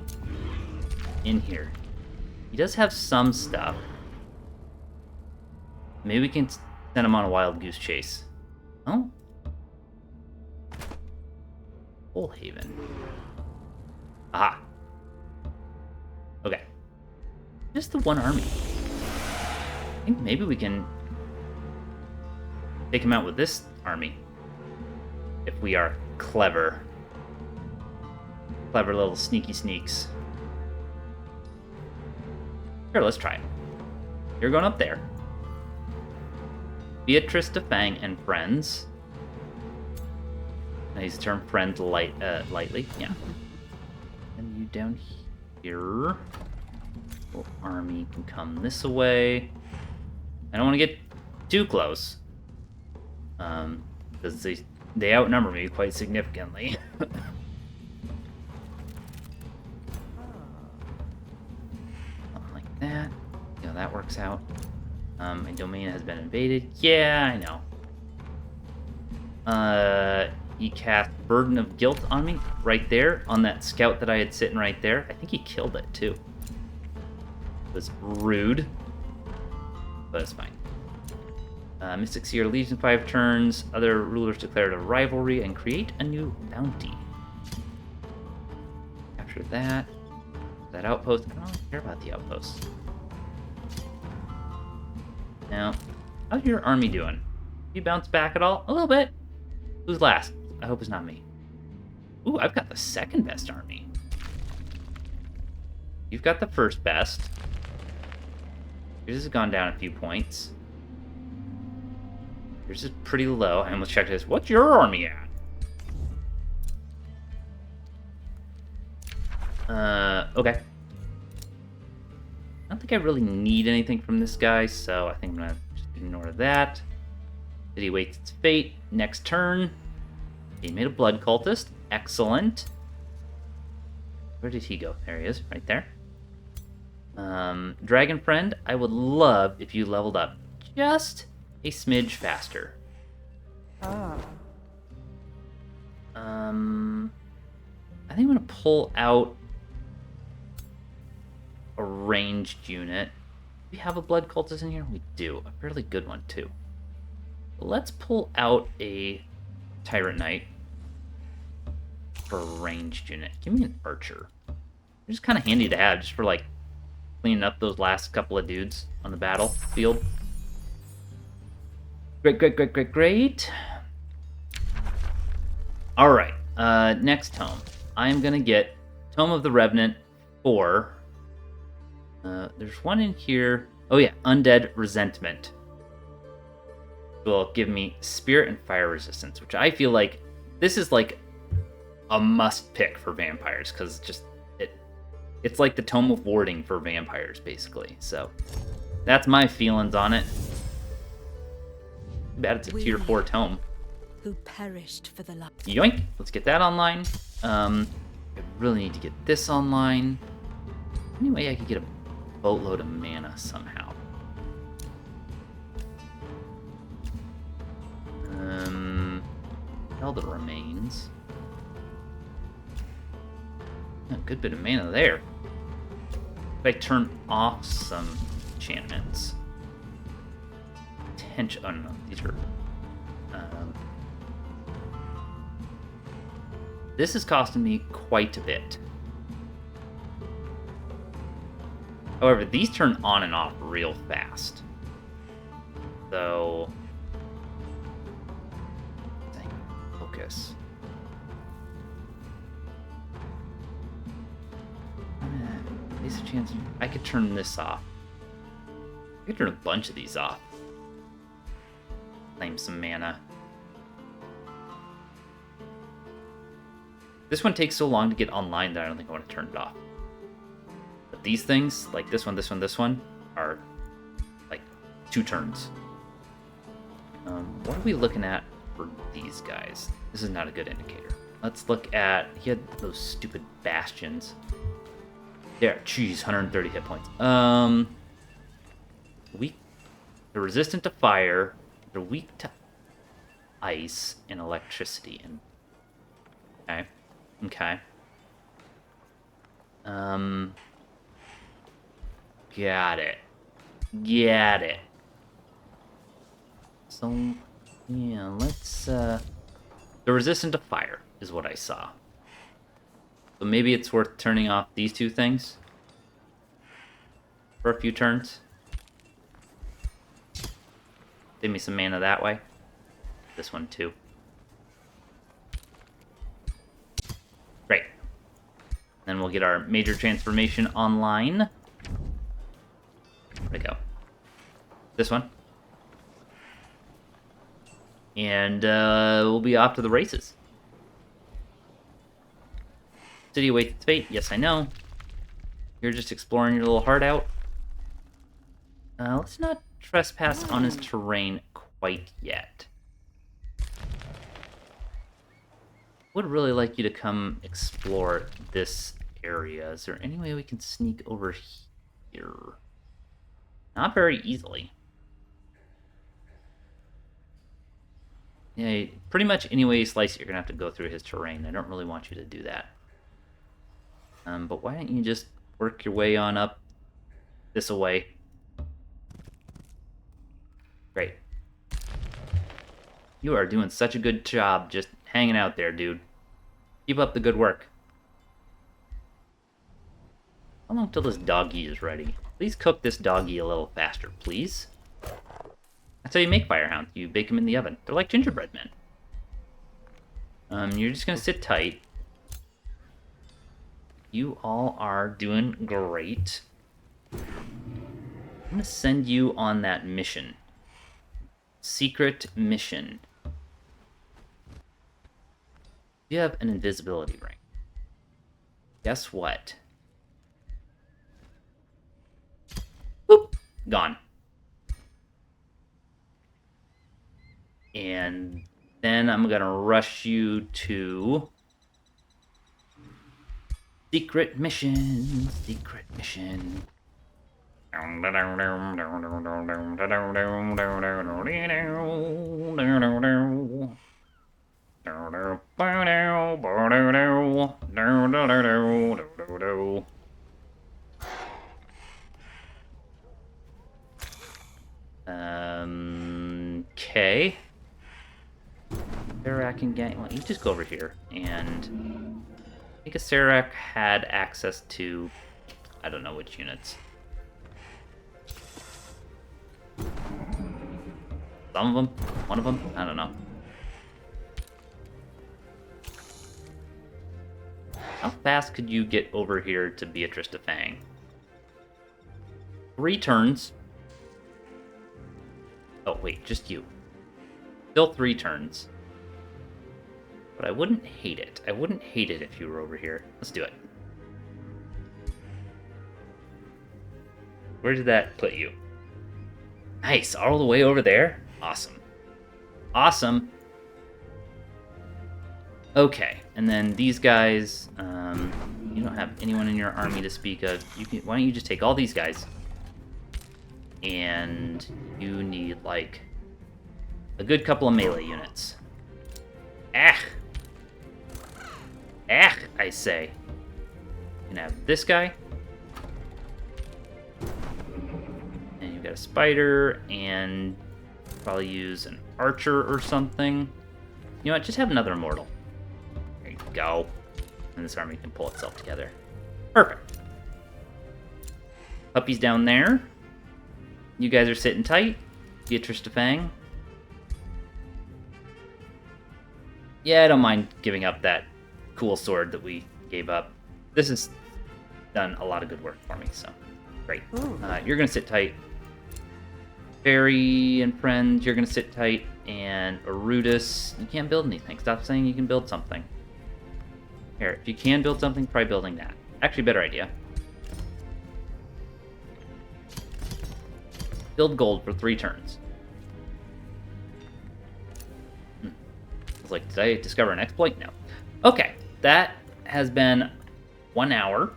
A: in here. He does have some stuff. Maybe we can send him on a wild goose chase. Oh? Haven. Aha. Okay. Just the one army. I think maybe we can take him out with this army. If we are clever. Clever little sneaky sneaks. Sure, let's try it. You're going up there. Beatrix and friends. I use the term friend lightly. Yeah. And you down here. Little army can come this way. I don't want to get too close. Because they outnumber me quite significantly. works out. My domain has been invaded. Yeah, I know. He cast Burden of Guilt on me right there, on that scout that I had sitting right there. I think he killed it, too. It was rude, but it's fine. Mystic Seer Legion 5 turns. Other rulers declared a rivalry and create a new bounty. Capture that. That outpost. I don't really care about the outpost. Now, how's your army doing? You bounce back at all? A little bit. Who's last? I hope it's not me. Ooh, I've got the second best army. You've got the first best. Yours has gone down a few points. Yours is pretty low. I almost checked this. What's your army at? Okay. I don't think I really need anything from this guy, so I think I'm gonna just ignore that. City waits its fate. Next turn. He made a blood cultist. Excellent. Where did he go? There he is, right there. Dragon Friend, I would love if you leveled up just a smidge faster. I think I'm gonna pull out a ranged unit. Do we have a blood cultist in here? We do. A fairly good one, too. Let's pull out a Tyrant Knight for a ranged unit. Give me an archer. They're just kind of handy to have, just for, like, cleaning up those last couple of dudes on the battlefield. Great. Alright, next tome. I'm gonna get Tome of the Revenant 4. There's one in here. Oh yeah, Undead Resentment. Will give me Spirit and Fire Resistance, which I feel like this is like a must pick for vampires, because it's like the Tome of Warding for vampires, basically. So that's my feelings on it. Too bad it's a tier 4 tome.
B: Who perished for the love.
A: Yoink! Let's get that online. I really need to get this online. Anyway, I could get a boatload of mana somehow. Elder Remains. A good bit of mana there. If I turn off some enchantments. Oh no, these are... this is costing me quite a bit. However, these turn on and off real fast. So... focus. There's a chance I could turn this off. I could turn a bunch of these off. Claim some mana. This one takes so long to get online that I don't think I want to turn it off. But these things, like this one, are like 2 turns. What are we looking at for these guys? This is not a good indicator. Let's look at... he had those stupid bastions. There, jeez, 130 hit points. They're resistant to fire. They're weak to ice and electricity. And okay. Got it. So, yeah, let's, they're resistant to fire, is what I saw. So maybe it's worth turning off these 2 things for a few turns. Give me some mana that way. This one too. Great. Then we'll get our major transformation online. Where'd it go? This one. And we'll be off to the races. City awaits its fate. Yes, I know. You're just exploring your little heart out. Let's not trespass on his terrain quite yet. Would really like you to come explore this area. Is there any way we can sneak over here? Not very easily. Yeah, pretty much any way you slice it, you're going to have to go through his terrain. I don't really want you to do that. But why don't you just work your way on up this away? Great. You are doing such a good job just hanging out there, dude. Keep up the good work. How long till this doggy is ready? Please cook this doggy a little faster, please. That's how you make firehounds. You bake them in the oven. They're like gingerbread men. You're just gonna sit tight. You all are doing great. I'm gonna send you on that mission. Secret mission. You have an invisibility ring. Guess what? Boop! Gone. And then I'm gonna rush you to secret mission. Secret mission. Okay. Serac and gang. Well, you just go over here, and I think a Serac had access to, I don't know which units. Some of them, one of them, I don't know. How fast could you get over here to Beatrix de Fang? 3 turns. Oh, wait, just you. Still 3 turns. But I wouldn't hate it. I wouldn't hate it if you were over here. Let's do it. Where did that put you? Nice, all the way over there? Awesome. Awesome. Okay, and then these guys, you don't have anyone in your army to speak of. Why don't you just take all these guys? And you need, like, a good couple of melee units. Ah! Ah, I say. You can have this guy. And you've got a spider, and probably use an archer or something. You know what, just have another immortal. There you go. And this army can pull itself together. Perfect. Puppy's down there. You guys are sitting tight. Beatrix de Fang. Yeah, I don't mind giving up that cool sword that we gave up. This has done a lot of good work for me, so great. You're going to sit tight. Fairy and friends, you're going to sit tight. And Arudis, you can't build anything. Stop saying you can build something. Here, if you can build something, try building that. Actually, better idea. Build gold for 3 turns. I was like, did I discover an exploit? No. Okay, that has been 1 hour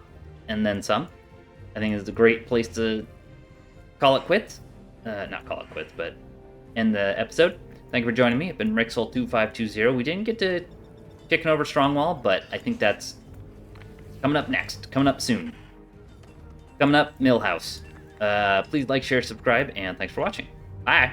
A: and then some. I think it's a great place to call it quits. Not call it quits, but end the episode. Thank you for joining me. I've been Rixel2520. We didn't get to kicking over Strongwall, but I think that's coming up next. Coming up soon. Coming up, Millhouse. Please like, share, subscribe, and thanks for watching. Bye!